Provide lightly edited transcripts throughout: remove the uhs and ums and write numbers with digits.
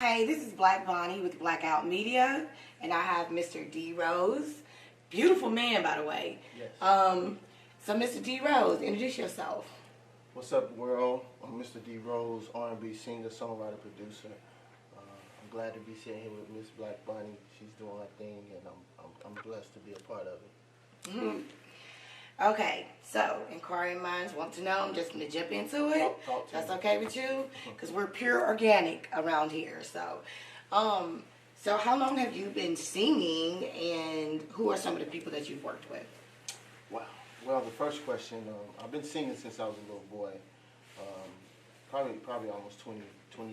Hey, this is Black Bonnie with Blackout Media, and I have Mr. Dee Roze. Beautiful man, by the way. Yes. So Mr. Dee Roze, introduce yourself. What's up, world? I'm Mr. Dee Roze, R&B singer, songwriter, producer. I'm glad to be sitting here with Miss Black Bonnie. She's doing her thing, and I'm blessed to be a part of it. Mm-hmm. Okay, so inquiring minds want to know. I'm just going to jump into it. That's okay with you? Because we're pure organic around here. So how long have you been singing, and who are some of the people that you've worked with? Wow. Well, the first question, I've been singing since I was a little boy. Probably almost 20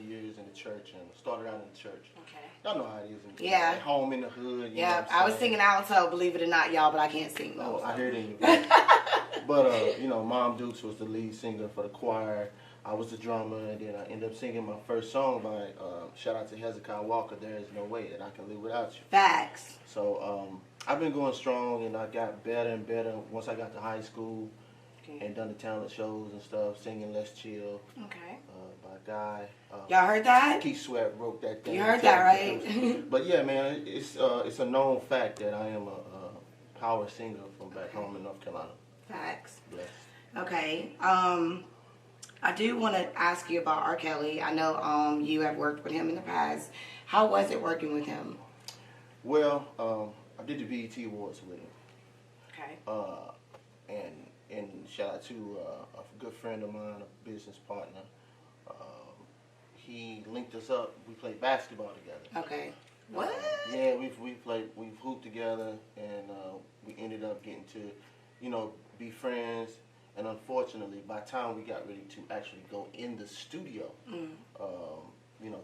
years in the church, and started out in the church. Okay. Y'all know how it is. At home in the hood. You know I was singing alto, believe it or not, y'all, but I can't sing though. I hear it in your voice. But, Mom Dukes was the lead singer for the choir. I was the drummer, and then I ended up singing my first song by, shout out to Hezekiah Walker, There Is No Way That I Can Live Without You. Facts. So I've been going strong, and I got better and better once I got to high school and done the talent shows and stuff, singing Let's Chill. Okay. By a guy. Y'all heard that? Keith Sweat wrote that thing. You heard that, right? But yeah, man, it's a known fact that I am a power singer from back home in North Carolina. Facts. Bless. Okay. I do want to ask you about R. Kelly. I know you have worked with him in the past. How was it working with him? Well, I did the BET Awards with him. Okay. And shout out to a good friend of mine, a business partner. He linked us up. We played basketball together. Okay. What? Yeah, we've hooped together, and we ended up getting to, be friends. And unfortunately, by the time we got ready to actually go in the studio,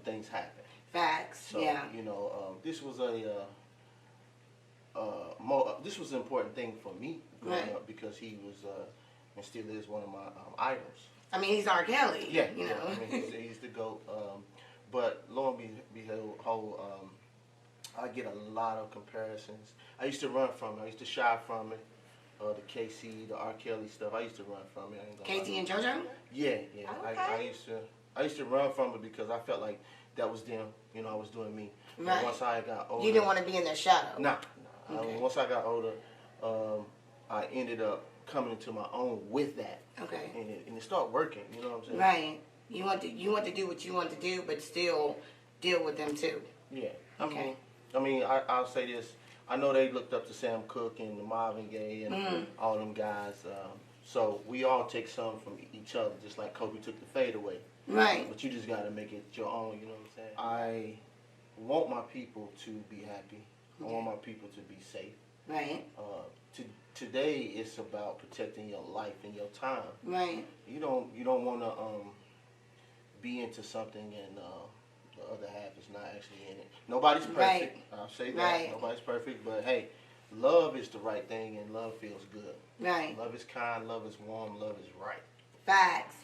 things happened. Facts. So, yeah. This was this was an important thing for me growing up, because he was and still is one of my idols. I mean, he's R. Kelly. Yeah, I mean, he's the GOAT. But lo and behold, I get a lot of comparisons. I used to run from it. I used to shy from it. The KC, the R. Kelly stuff. I used to run from it. KC and JoJo? Yeah. Okay. I used to run from it because I felt like that was them. I was doing me. Right. And once I got older, you didn't want to be in their shadow. Nah. Okay. Once I got older, I ended up coming into my own with that. Okay. And it started working. You know what I'm saying? Right. You want to do what you want to do, but still deal with them too. Yeah. Okay. I'll say this. I know they looked up to Sam Cooke and the Marvin Gaye and all them guys. So we all take some from each other, just like Kobe took the fade away. Right. But you just got to make it your own, you know what I'm saying? I want my people to be happy. Okay. I want my people to be safe. Right. Today it's about protecting your life and your time. Right. You don't want to be into something and the other half is not actually in it. Nobody's perfect. Right. I'll say that. Right. Nobody's perfect, but hey, love is the right thing, and love feels good. Right. Love is kind, love is warm, love is right. Facts.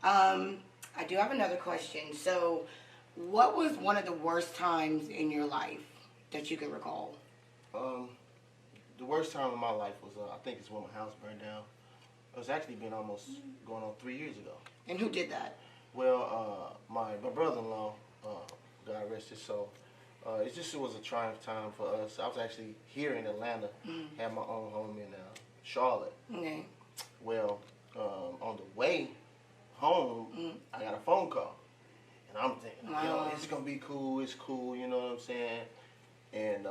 I do have another question. So, what was one of the worst times in your life that you can recall? The worst time in my life was, I think it's when my house burned down. It was actually been almost going on 3 years ago. And who did that? Well, my brother-in-law, God rest his soul, it was a triumph time for us. I was actually here in Atlanta, had my own home in Charlotte. Okay. Well, on the way home, I got a phone call. And I'm thinking, it's going to be cool, it's cool, you know what I'm saying? And,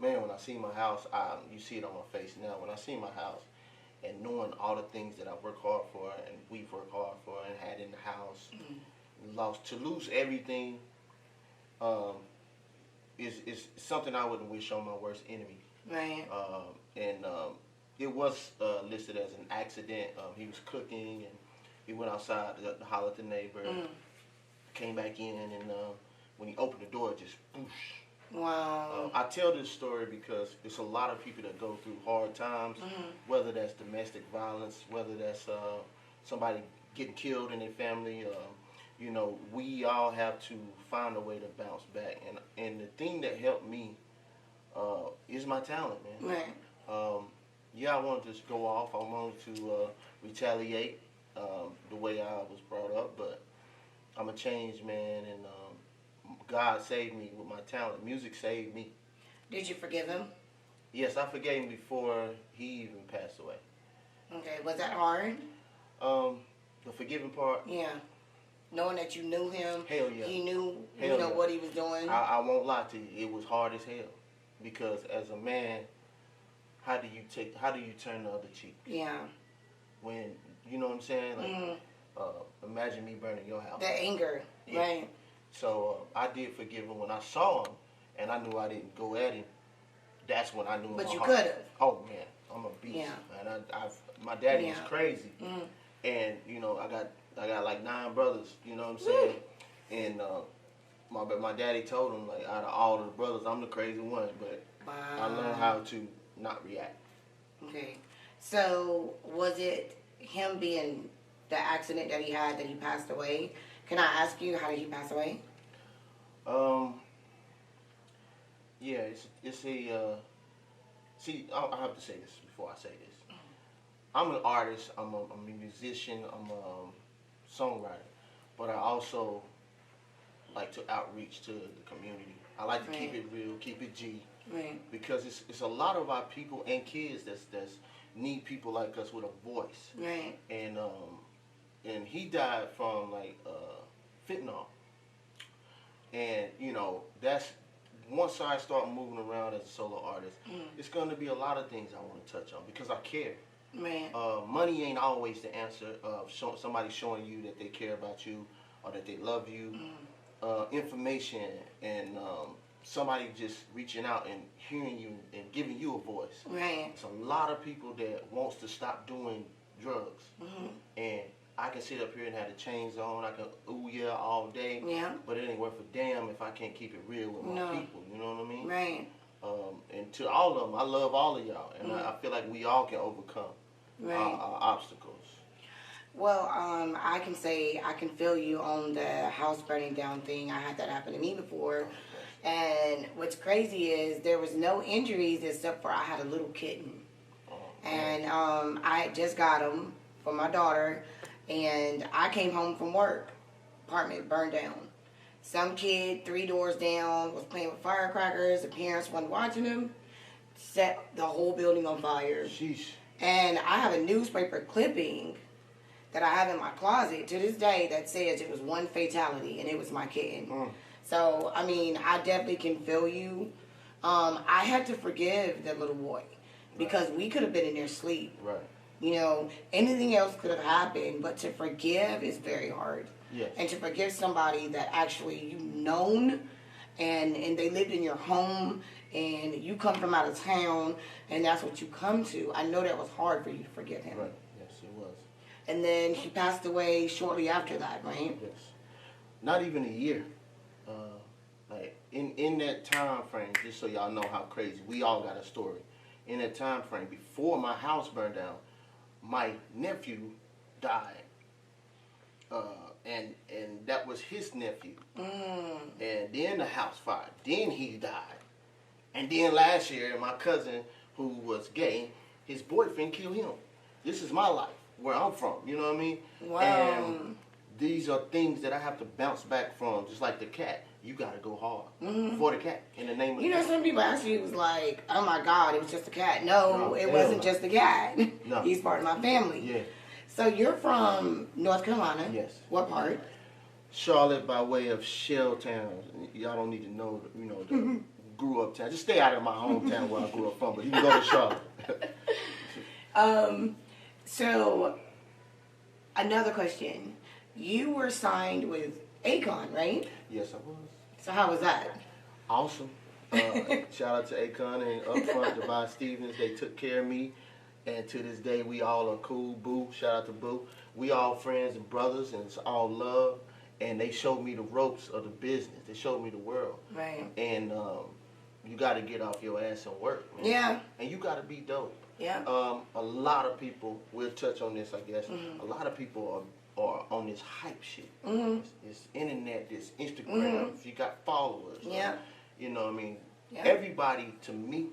man, when I see my house, you see it on my face now, when I see my house, and knowing all the things that I work hard for and we've worked hard for and had in the house, to lose everything is something I wouldn't wish on my worst enemy. Right. It was listed as an accident. He was cooking and he went outside to holler at the neighbor, came back in, and when he opened the door, it just whoosh. Wow. I tell this story because there's a lot of people that go through hard times, whether that's domestic violence, whether that's somebody getting killed in their family. We all have to find a way to bounce back. And the thing that helped me is my talent, man. Right. I wanted to just go off. I wanted to retaliate the way I was brought up, but I'm a changed man, and God saved me with my talent. Music saved me. Did you forgive him? Yes, I forgave him before he even passed away. Okay, was that hard? The forgiving part? Yeah. Knowing that you knew him. Hell yeah. He knew, hell what he was doing. I won't lie to you. It was hard as hell. Because as a man, how do you turn the other cheek? Yeah. When, you know what I'm saying? Like, imagine me burning your house. The anger, yeah. Right. So I did forgive him when I saw him, and I knew I didn't go at him. That's when I knew. But you could have. Oh man, I'm a beast. Yeah. And my daddy is crazy, and you know I got like 9 brothers. You know what I'm saying? And my daddy told him, like, out of all the brothers, I'm the crazy one. But I learned how to not react. Okay. So was it him being the accident that he had that he passed away? Can I ask you, how did he pass away? Yeah, it's a, see, I have to say this before I say this. I'm an artist, I'm a musician, I'm a songwriter, but I also like to outreach to the community. I like to keep it real, keep it G. Right. Because it's a lot of our people and kids that's need people like us with a voice. Right. And he died from like fentanyl. And you know, that's once I start moving around as a solo artist, it's going to be a lot of things I want to touch on because I care. Man. Money ain't always the answer. Somebody showing you that they care about you or that they love you. Information and somebody just reaching out and hearing you and giving you a voice. Right. It's a lot of people that wants to stop doing drugs. And I can sit up here and have the chains on. I can ooh yeah all day. Yeah. But it ain't worth a damn if I can't keep it real with my people. You know what I mean? Right. And to all of them, I love all of y'all, and I feel like we all can overcome our obstacles. Well, I can say I can feel you on the house burning down thing. I had that happen to me before. And what's crazy is there was no injuries except for I had a little kitten. And I just got him for my daughter. And I came home from work. Apartment burned down. Some kid 3 doors down was playing with firecrackers. The parents wasn't watching him. Set the whole building on fire. Sheesh. And I have a newspaper clipping that I have in my closet to this day that says it was 1 fatality and it was my kitten. So, I mean, I definitely can feel you. I had to forgive that little boy because we could have been in there asleep. Right. You know, anything else could have happened, but to forgive is very hard. Yes. And to forgive somebody that actually you've known and they lived in your home and you come from out of town and that's what you come to. I know that was hard for you to forgive him. Right. Yes, it was. And then he passed away shortly after that, right? Yes. Not even a year. Like in that time frame, just so y'all know how crazy, we all got a story. In that time frame, before my house burned down, my nephew died. And that was his nephew. And then the house fire. Then he died. And then last year, my cousin, who was gay, his boyfriend killed him. This is my life, where I'm from. You know what I mean? Wow. And these are things that I have to bounce back from, just like the cat. You got to go hard for the cat in the name of the cat. You know, some people actually was like, oh my God, it was just a cat. No, it wasn't just a cat. No. He's part of my family. Yeah. So you're from North Carolina. Yes. What part? Charlotte by way of Shelltown. Y'all don't need to know, you know, the grew up town. Just stay out of my hometown where I grew up from, but you can go to Charlotte. So, another question. You were signed with Akon, right? Yes, I was. So how was that? Awesome. Shout out to Akon and Upfront, Devon Stevens. They took care of me. And to this day, we all are cool. Boo, shout out to Boo. We all friends and brothers, and it's all love. And they showed me the ropes of the business. They showed me the world. Right. And you got to get off your ass and work, man. Yeah. And you got to be dope. Yeah. A lot of people, we'll touch on this, I guess. A lot of people are on this hype shit. This internet, this Instagram. If you got followers. Yeah. You know what I mean? Yeah. Everybody, to me,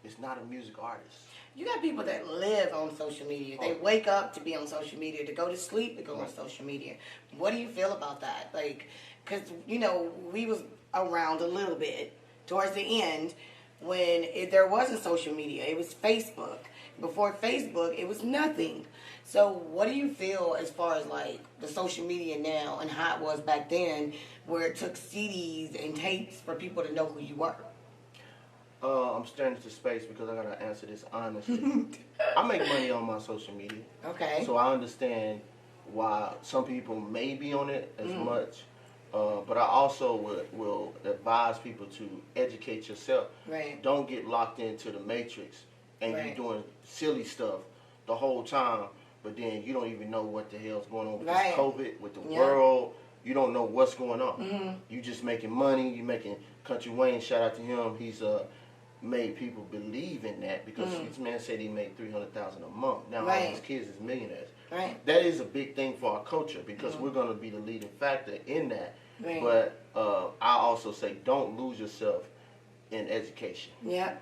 is not a music artist. You got people that live on social media. They wake up to be on social media, to go to sleep to go on social media. What do you feel about that? Like, because, you know, we was around a little bit towards the end when there wasn't social media. It was Facebook. Before Facebook, it was nothing. So what do you feel as far as, like, the social media now and how it was back then, where it took CDs and tapes for people to know who you were? I'm staring into space because I gotta answer this honestly. I make money on my social media. Okay. So I understand why some people may be on it as much, but I also will advise people to educate yourself. Right. Don't get locked into the matrix and Right. you're doing silly stuff the whole time, but then you don't even know what the hell's going on with this Right. COVID, with the world. You don't know what's going on. Mm-hmm. You just making money. You making Country Wayne. Shout out to him. He's made people believe in that because this man said he made $300,000 a month. Now all his kids is millionaires. Right. That is a big thing for our culture because we're going to be the leading factor in that. Right. But I also say don't lose yourself in education. Yeah.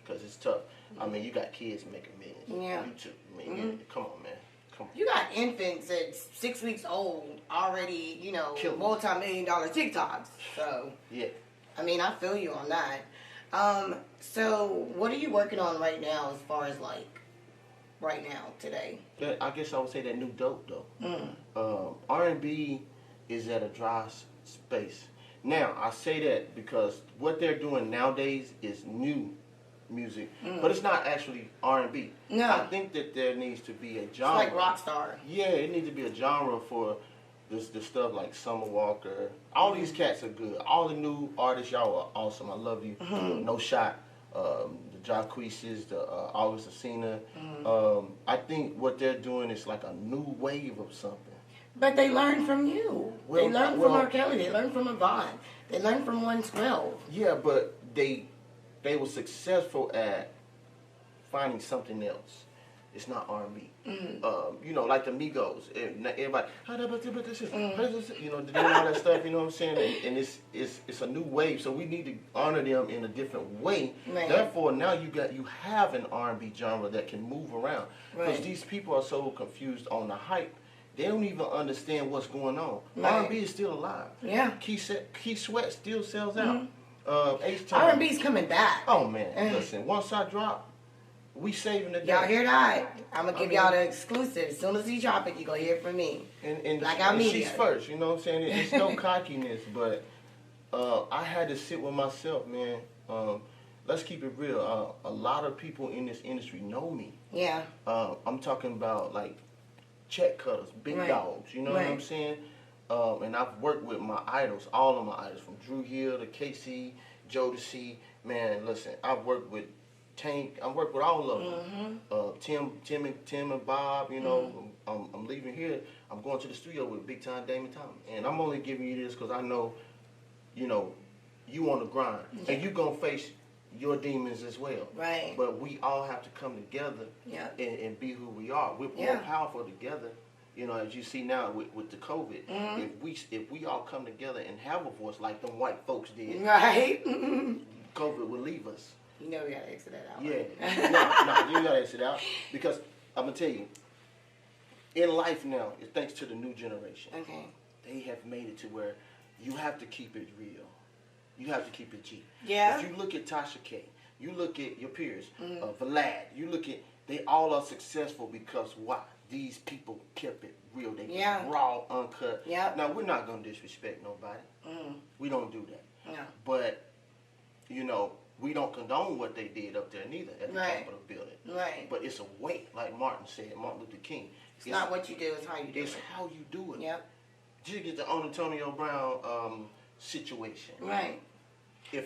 Because it's tough. I mean, you got kids making millions. Yeah. You too. I mean, come on, man. Come on. You got infants at 6 weeks old already, you know, Killing. multi-million-dollar TikToks. So, Yeah. I mean, I feel you on that. So what are you working on right now as far as, like, right now, today? I guess I would say that new dope, though. R&B is at a dry space. Now, I say that because what they're doing nowadays is new music, but it's not actually R&B. No. I think that there needs to be a genre. It's like Rockstar. Yeah, it needs to be a genre for the stuff like Summer Walker. All these cats are good. All the new artists, y'all are awesome. I love you. No Shot, the Jacquees, the August Alsina. I think what they're doing is like a new wave of something. But they learned from you. Well, they learned from R. Kelly. They learned from Avant. They learned from 112. Yeah, but they were successful at finding something else. It's not R&B. You know, like the Migos. Everybody, you know, doing all that stuff. You know what I'm saying? And it's a new wave. So we need to honor them in a different way. Right. Therefore, now you have an R&B genre that can move around because Right. these people are so confused on the hype. They don't even understand what's going on. Right. R&B is still alive. Yeah. Keith Sweat still sells out. R&B's coming back. Oh man, listen. Once I drop, we saving the day. Y'all hear that? I'm gonna give y'all the exclusive. As soon as he drop it, you gonna hear it from me. And Blackout Media. She's first. You know what I'm saying? It's no cockiness, but I had to sit with myself, man. Let's keep it real. A lot of people in this industry know me. Yeah. I'm talking about like check cutters, big dogs. You know what I'm saying? And I've worked with my idols, all of my idols, from Drew Hill to KC, Jodeci. Man, listen, I've worked with Tank. I've worked with all of them. Tim and Bob. You know, I'm leaving here. I'm going to the studio with big time Damon Thomas, and I'm only giving you this because I know, you know, you on the grind, and you gonna face your demons as well. Right. But we all have to come together and be who we are. We're more powerful together. You know, as you see now with the COVID, if we all come together and have a voice like them white folks did, right? COVID will leave us. You know we gotta exit that out. Yeah, no, you gotta exit out because I'm gonna tell you, in life now, thanks to the new generation, they have made it to where you have to keep it real. You have to keep it G. Yeah. If you look at Tasha K, you look at your peers, Vlad, you look at, they all are successful because why? These people kept it real. They kept raw, uncut. Yeah. Now, we're not going to disrespect nobody. We don't do that. Yeah. But, you know, we don't condone what they did up there neither at the Capitol building. Right. But it's a weight, like Martin said, Martin Luther King. It's not what you do, it's how you do it. It's how you do it. Yep. Just get the Antonio Brown situation. Right.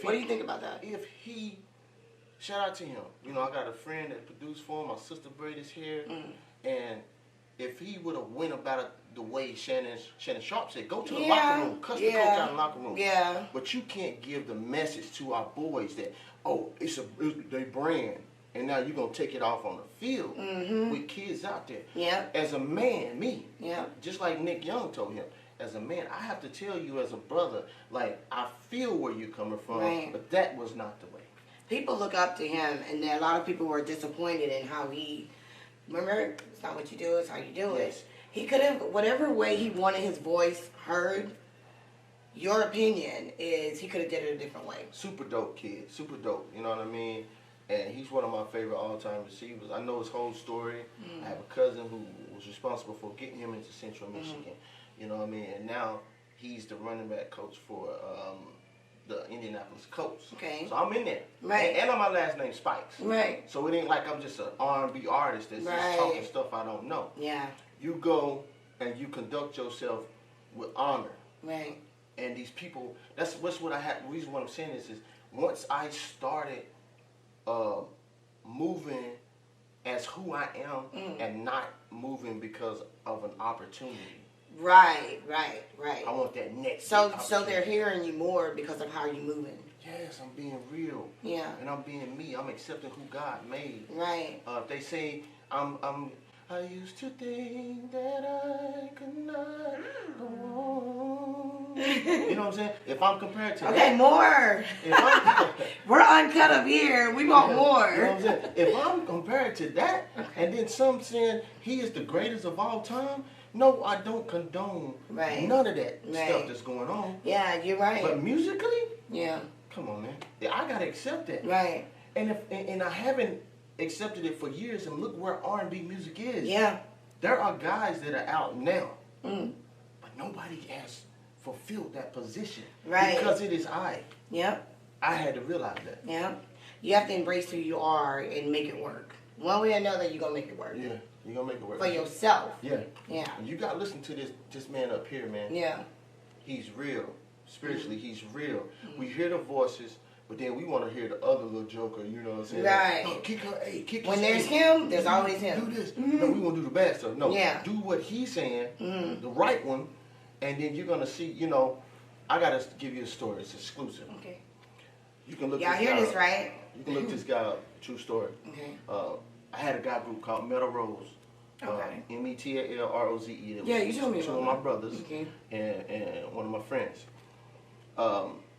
What do you think about that? If he, shout out to him. You know, I got a friend that produced for him. My sister braided hair. And if he would have went about it the way Shannon Sharp said, go to the locker room, cuss the coach out in the locker room. Yeah. But you can't give the message to our boys that, oh, it's their brand. And now you're going to take it off on the field with kids out there. Yeah. As a man, me. Yeah. Just like Nick Young told him. As a man, I have to tell you as a brother, like, I feel where you're coming from, but that was not the way. people look up to him, and a lot of people were disappointed in how he. Remember, it's not what you do; it's how you do it. He could have, whatever way he wanted his voice heard. Your opinion is he could have did it a different way. Super dope kid, super dope. You know what I mean? And he's one of my favorite all-time receivers. I know his whole story. I have a cousin who was responsible for getting him into Central Michigan. You know what I mean? And now he's the running back coach for the Indianapolis Colts. Okay. So I'm in there. Right. And on my last name Spikes. Right. So it ain't like I'm just an R&B artist that's just talking stuff I don't know. Yeah. You go and you conduct yourself with honor. Right. And these people, that's what I had. The reason why I'm saying this is once I started moving as who I am and not moving because of an opportunity. Right. I want that next. So they're hearing you more because of how you're moving. Yes, I'm being real. Yeah. And I'm being me. I'm accepting who God made. Right. If they say I used to think that I could not go on. You know what I'm saying? If I'm compared to that, more. We're uncut up here. We want more. You know what I'm saying? If I'm compared to that, and then some saying he is the greatest of all time, no, I don't condone none of that stuff that's going on. Yeah, you're right. But musically, yeah, come on, man. I gotta accept that. Right. And and I haven't accepted it for years, and look where R&B music is. Yeah. There are guys that are out now, but nobody has fulfilled that position. Right. Because it is I. Yep. I had to realize that. Yeah. You have to embrace who you are and make it work. One way or another, you're going to make it work. Yeah. You're going to make it work. For yourself. Yeah. Yeah. And you got to listen to this man up here, man. Yeah. He's real. Spiritually, he's real. We hear the voices, but then we want to hear the other little joker, you know what I'm saying? Right. No, kick her, hey, kick when there's him, there's always him. Do this. No, we want to do the bad stuff. No, yeah. Do what he's saying, the right one, and then you're going to see, you know, I got to give you a story. It's exclusive. Okay. You can look Y'all hear this, right? You can look this guy up. True story. Okay. I had a guy group called Mr Rose. Okay. METALROZE. Yeah, you told me two about of my brothers and one of my friends.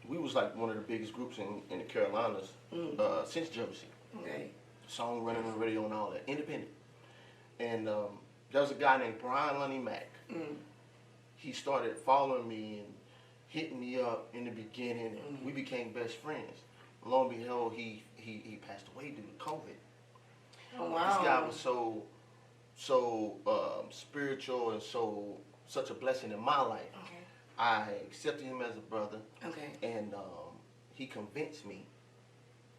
We was like one of the biggest groups in the Carolinas since Jersey. Okay. Song running on the radio and all that. Independent. And there was a guy named Brian Lunny Mack. He started following me and hitting me up in the beginning. And we became best friends. Lo and behold, he passed away due to COVID. Oh, wow. This guy was so spiritual and such a blessing in my life. Okay. I accepted him as a brother. Okay. And he convinced me,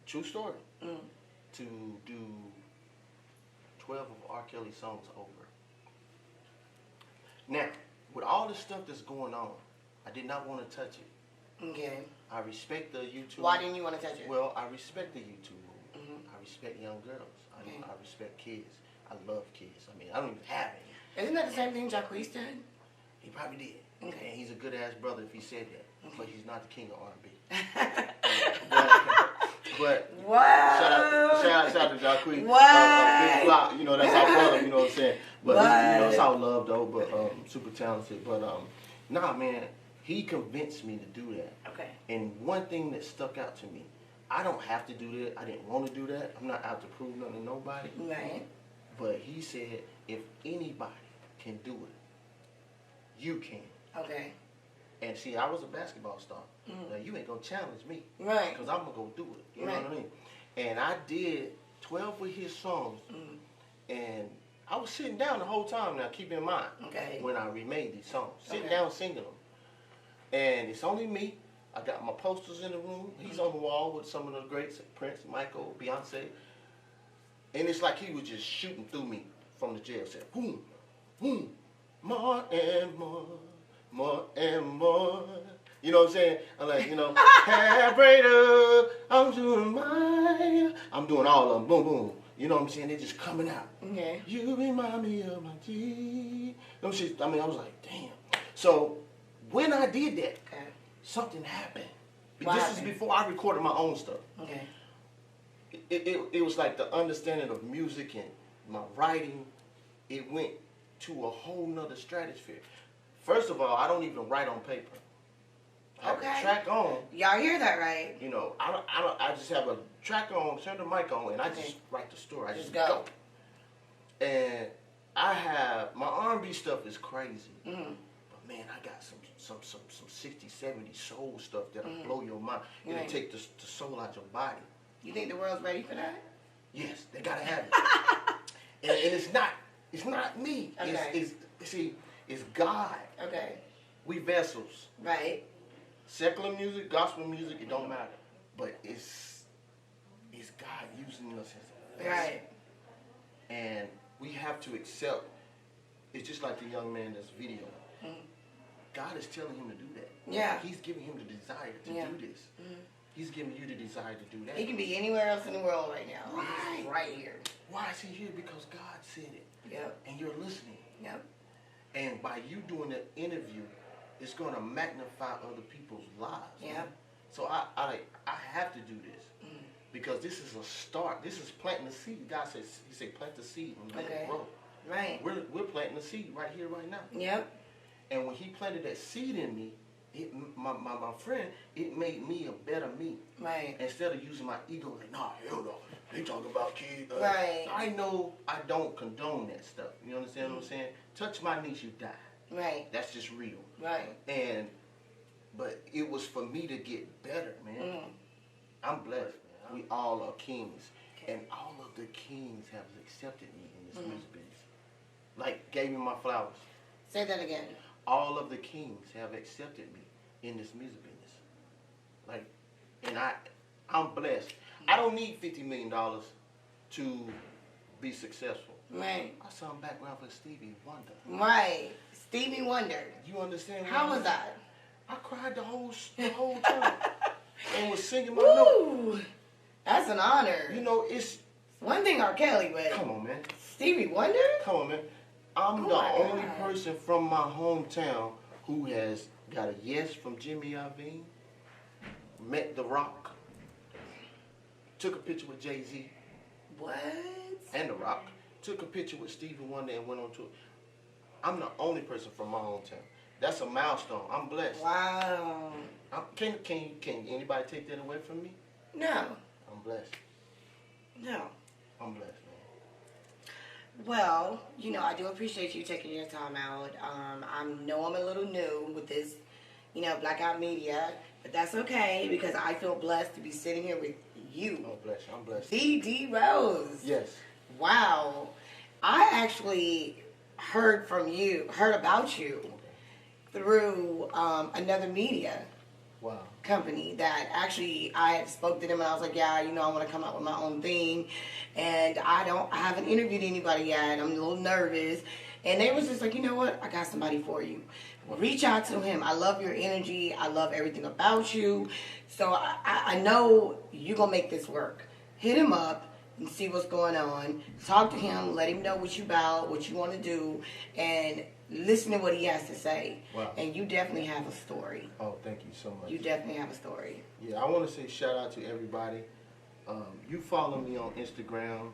true story, to do 12 of R. Kelly's songs over. Now, with all the stuff that's going on, I did not want to touch it. Okay. I respect the YouTube. Why didn't you want to touch it? Well, I respect the YouTube movement. I respect young girls. I respect kids. I love kids. I mean, I don't even have any. Isn't that the same thing Jacquees did? He probably did. Okay. And he's a good ass brother if he said that. Okay. But he's not the king of R&B. but wow. Shout out to Jacquees. What? Big Block, you know, that's our brother, you know what I'm saying? But it's all love though, but super talented. But nah, man, he convinced me to do that. Okay. And one thing that stuck out to me, I don't have to do that. I didn't want to do that. I'm not out to prove nothing to nobody. Right. But he said, if anybody can do it, you can. Okay. And see, I was a basketball star. Now, you ain't going to challenge me. Right. Because I'm going to go do it. You know what I mean? And I did 12 of his songs. And I was sitting down the whole time now, keep in mind. Okay. When I remade these songs. Sitting down singing them. And it's only me. I got my posters in the room. He's on the wall with some of the greats, Prince, Michael, Beyonce. And it's like he was just shooting through me from the jail cell. Boom, boom, more and more, more and more. You know what I'm saying? I'm like, you know, Heartbreaker, I'm doing all of them. Boom, boom. You know what I'm saying? They're just coming out. Okay. You remind me of my G. I mean, I was like, damn. So when I did that, something happened. This is before I recorded my own stuff. Okay. It was like the understanding of music and my writing. It went to a whole nother stratosphere. First of all, I don't even write on paper. I have a track on. Y'all hear that, right? You know, I just have a track on, turn the mic on, and I just write the story. I just go. And I have, my R&B stuff is crazy. But man, I got some 60, 70 soul stuff that'll blow your mind. It'll take the soul out your body. You think the world's ready for that? Yes, they gotta have it. and it's not me. Okay. It's God. Okay. We vessels. Right. Secular music, gospel music, it don't matter. But it's God using us as a vessel. Right. And we have to accept, it's just like the young man that's video. God is telling him to do that. Yeah. He's giving him the desire to do this. He's giving you the desire to do that. He can be anywhere else in the world right now. Right. He's right here. Why is he here? Because God said it. Yep. And you're listening. Yep. And by you doing the interview, it's going to magnify other people's lives. Yeah. So I have to do this because this is a start. This is planting the seed. God says, He said, plant the seed and let it grow. Right. We're planting the seed right here, right now. Yep. And when He planted that seed in me, my friend, it made me a better me. Right. Instead of using my ego, like, nah, hell no, they talk about kids. Right. I know I don't condone that stuff. You understand what I'm saying? Touch my niece, you die. Right. That's just real. Right. But it was for me to get better, man. I'm blessed, man. We all are kings. Okay. And all of the kings have accepted me in this music business. Like, gave me my flowers. Say that again. All of the kings have accepted me in this music business. Like, and I'm blessed. I don't need $50 million to be successful. Right. I sung background for Stevie Wonder. Right. Stevie Wonder. You understand? How was that? I cried the whole time and was singing my note. That's an honor. You know, it's one thing R. Kelly, but come on, man. Stevie Wonder? Come on, man. I'm the only person from my hometown who has got a yes from Jimmy Iovine, met The Rock, took a picture with Jay-Z. What? And The Rock. Took a picture with Stevie Wonder and went on tour. I'm the only person from my hometown. That's a milestone. I'm blessed. Wow. Can anybody take that away from me? No. I'm blessed. No. I'm blessed, man. Well, you know, I do appreciate you taking your time out. I know I'm a little new with this, you know, Blackout Media, but that's okay because I feel blessed to be sitting here with you. Oh, bless you. I'm blessed. Mr Dee Roze. Yes. Wow. I actually heard about you through another media company that actually I had spoke to them and I was like, yeah, you know, I want to come out with my own thing, and I haven't interviewed anybody yet. I'm a little nervous, and they was just like, you know what, I got somebody for you. Reach out to him. I love your energy. I love everything about you. So I know you're gonna make this work. Hit him up and see what's going on. Talk to him. Let him know what you about, what you want to do, and listen to what he has to say. Wow. And you definitely have a story. Oh, thank you so much. You definitely have a story. Yeah, I want to say shout out to everybody. You follow me on Instagram,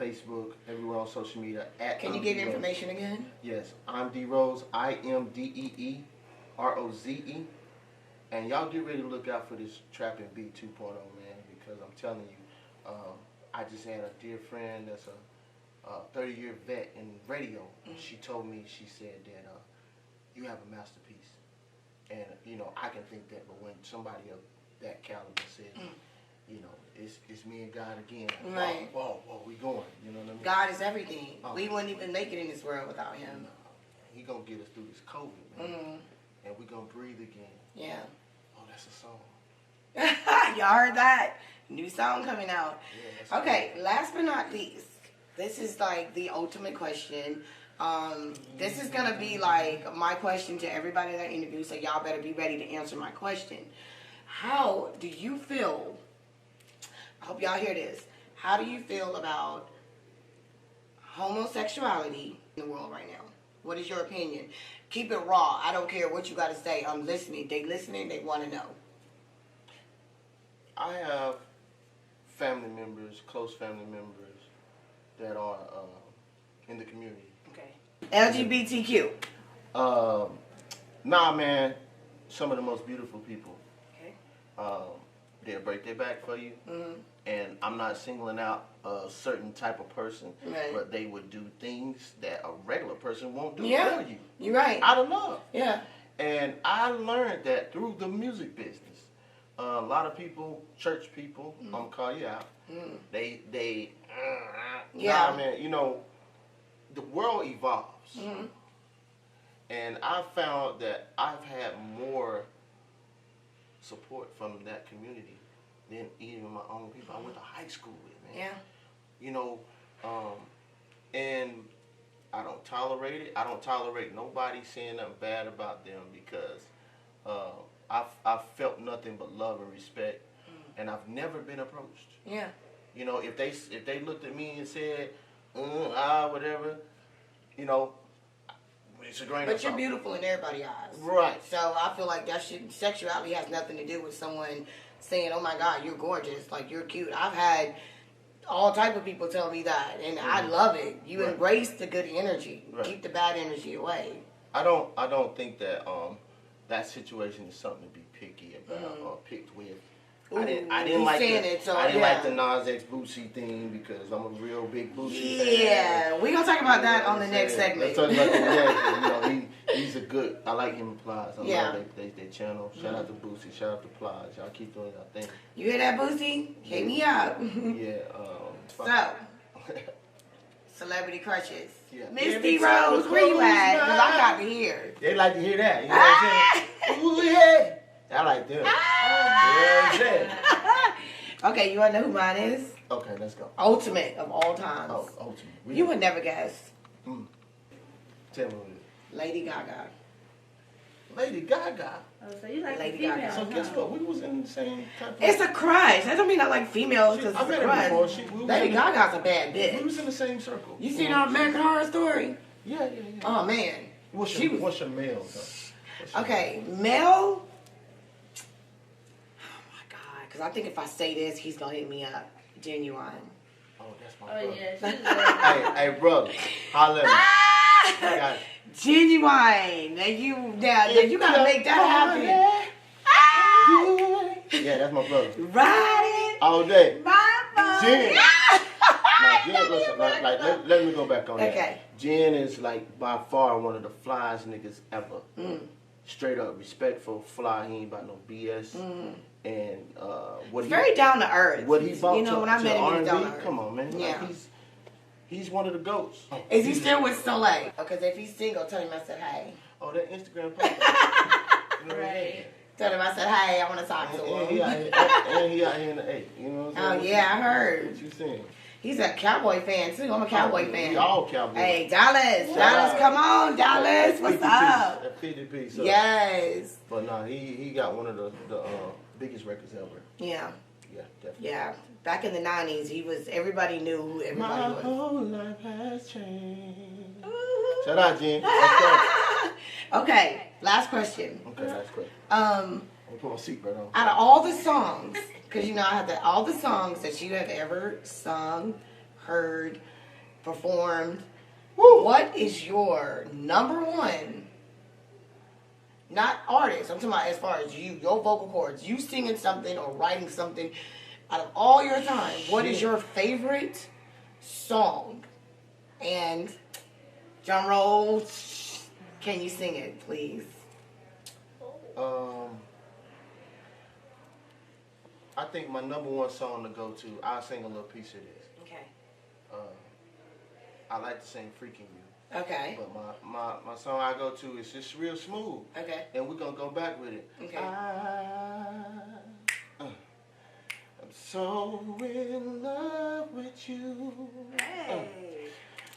Facebook, everywhere on social media. Can you give your information again? Yes, I'm Dee Roze. I am DeeRoze. And y'all get ready to look out for this Trap and Beat 2.0, man, because I'm telling you, I just had a dear friend that's a 30-year vet in radio. She told me, she said that you have a masterpiece. And, you know, I can think that, but when somebody of that caliber says, you know, it's me and God again. Like, right. Whoa, we going. You know what I mean? God is everything. We wouldn't even make it in this world without him. No, he going to get us through this COVID, man. And we're going to breathe again. Yeah. Oh, that's a song. Y'all heard that? New song coming out. Yeah, okay, last but not least, this is like the ultimate question. This is going to be like my question to everybody that I interview, so y'all better be ready to answer my question. How do you feel, I hope y'all hear this, how do you feel about homosexuality in the world right now? What is your opinion? Keep it raw. I don't care what you got to say. I'm listening. They listening. They want to know. I have family members, close family members that are in the community. Okay. LGBTQ. Nah, man. some of the most beautiful people. Okay. They'll break their back for you. Mm-hmm. And I'm not singling out a certain type of person, right. But they would do things that a regular person won't do for you. You're right. Out of love. Yeah. And I learned that through the music business. A lot of people, church people, I'm gonna call you out. Mm. They nah, man, you know, the world evolves. Mm-hmm. And I found that I've had more support from that community than even my own people I went to high school with, man. Yeah. You know, and I don't tolerate it. I don't tolerate nobody saying nothing bad about them because I've felt nothing but love and respect, and I've never been approached. Yeah. You know, if they looked at me and said, whatever, you know, it's a grain of salt. But you're beautiful in everybody's eyes. Right. So I feel like sexuality has nothing to do with someone saying, oh my God, you're gorgeous, like you're cute. I've had all type of people tell me that, and I love it. You embrace the good energy. Right. Keep the bad energy away. I don't think that that situation is something to be picky about or picked with. Ooh, I didn't like the Nas X Boosie thing because I'm a real big Boosie fan. Yeah, we're gonna talk about that on the next segment. Let's talk about the next. You know, he's a good. I like him and Plies. I love their channel. Shout out to Boosie. Shout out to Plies. Y'all keep doing y'all thing. You hear that, Boosie? Hit me up. Yeah. So, celebrity crushes. Yeah. Mr Dee Roze, where you at? Because I got to hear. They like to hear that. You know what I'm saying? Ooh, yeah. I like them. Okay, you want to know who mine is? Okay, let's go. Ultimate of all times. Oh, ultimate. Really? You would never guess. Tell me what it is. Lady Gaga. Lady Gaga? Oh, so you like Lady Gaga. So guess what? We was in the same type of... It's a crush. That don't mean I like females because it's a crush. Lady Gaga's a bad bitch. We was in the same circle. You seen our American Horror Story? Yeah. Oh, man. What's your male, though? Okay, male... Because I think if I say this, he's going to hit me up. Genuine. Oh, that's my brother. Yeah. hey, brother. Holla at me. Genuine. Now you got to make that happen. Yeah, that's my brother. Ride it. All day. My phone. Jen. Now, Jen, listen, let me go back on that. Okay. Jen is like by far one of the flyest niggas ever. Straight up respectful, fly. He ain't about no BS. And what very down to earth. What he brought when I met him, he was down to earth. Come on, man. Yeah. Like he's one of the goats. Is he still with Soleil? Because if he's single, tell him I said hey. Oh, that Instagram post. Right. Tell him I said hey. I want to talk to him. And he out here in the 8. You know what I'm saying? Oh yeah, I heard. What you saying? He's a Cowboy fan too. I'm a Cowboy fan. We all Cowboys. Hey, Dallas, come on, Dallas. What's up? That 50 piece. Yes. But nah, he got one of the biggest records ever. Yeah. Yeah, definitely. Yeah. Back in the 90s, everybody knew who everybody was. My whole life has changed. Shout out, Jen. Let's go. Okay, last question. Okay, last question. I'm gonna put my seatbelt on. Out of all the songs, because you know I have all the songs that you have ever sung, heard, performed, what is your number one? Not artist. I'm talking about as far as you, your vocal cords, you singing something or writing something. Out of all your time, what is your favorite song? And drum roll, can you sing it, please? I think my number one song to go to, I'll sing a little piece of this. Okay. I like to sing Freaking You. Okay. But my song I go to is just real smooth. Okay. And we're going to go back with it. Okay. I'm so in love with you. Hey.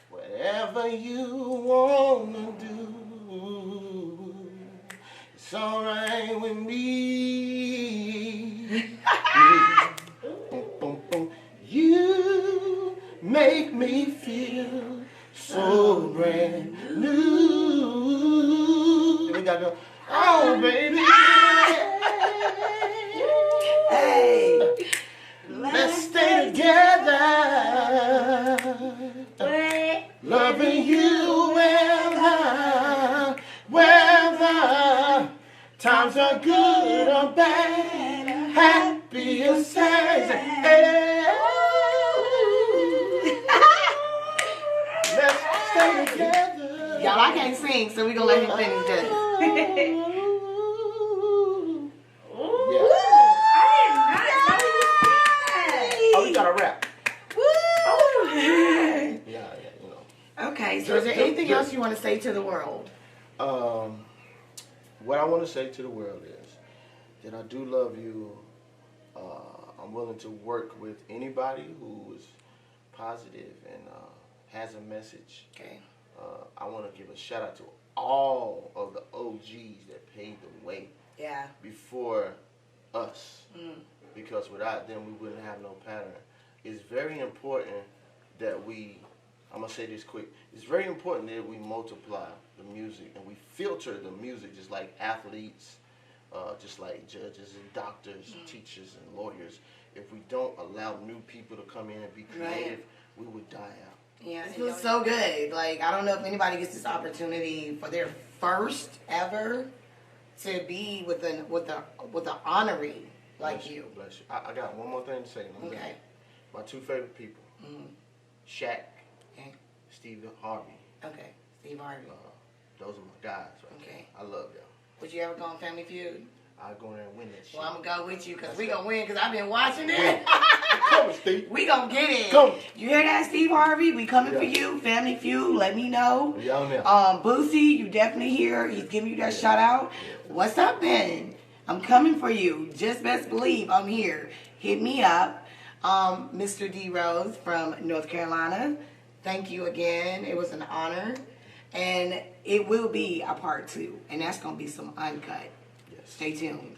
Whatever you want to do, it's alright with me. You make me feel so brand new. We gotta go, oh baby. Hey. Let's stay together. Loving you whether times are happy or sad. Hey, let's stay together. Y'all, I can't sing, so we gonna let him finish this. Oh, you got to rap. Woo! Yeah, you know. Okay, so is there anything else you want to say to the world? What I want to say to the world is that I do love you. I'm willing to work with anybody who is positive and has a message. Okay. I want to give a shout out to all of the OGs that paved the way before us. Because without them, we wouldn't have no pattern. It's very important that I'm going to say this quick, it's very important that we multiply the music and we filter the music just like athletes, just like judges and doctors, and teachers and lawyers. If we don't allow new people to come in and be creative, we would die out. Yeah, it feels so good. Like, I don't know if anybody gets this opportunity for their first ever to be with an honoree like you. Bless you. I got one more thing to say. Okay. My two favorite people, Shaq, Steve Harvey. Okay, Steve Harvey. Those are my guys. Right? Okay. I love y'all. Would you ever go on Family Feud? I'll go there and win that shit. Well, I'm going to go with you because we going to win because I've been watching it. Come on, Steve. We going to get it. Come. You hear that, Steve Harvey? We coming for you. Family Feud, let me know. Boosie, you definitely here. He's giving you that shout out. What's up, then? I'm coming for you. Just best believe I'm here. Hit me up. Mr. Dee Roze from North Carolina. Thank you again. It was an honor. And it will be a part 2. And that's going to be some uncut. Stay tuned.